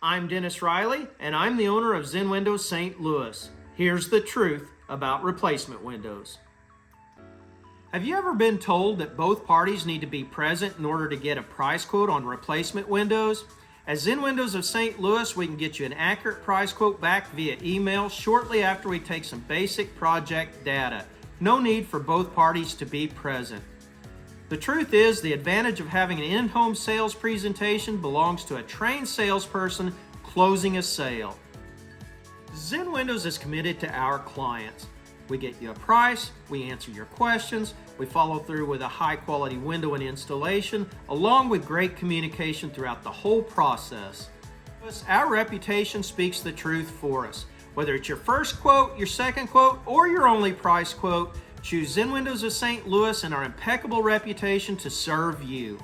I'm Dennis Riley, and I'm the owner of Zen Windows St Louis. Here's the truth about replacement windows. Have you ever been told that both parties need to be present in order to get a price quote on replacement windows? At Zen Windows of St. Louis, we can get you an accurate price quote back via email shortly after we take some basic project data. No need for both parties to be present. The truth is, the advantage of having an in-home sales presentation belongs to a trained salesperson closing a sale. Zen Windows is committed to our clients. We get you a price, we answer your questions, we follow through with a high-quality window and installation, along with great communication throughout the whole process. Our reputation speaks the truth for us. Whether it's your first quote, your second quote, or your only price quote, choose Zen Windows of St. Louis and our impeccable reputation to serve you.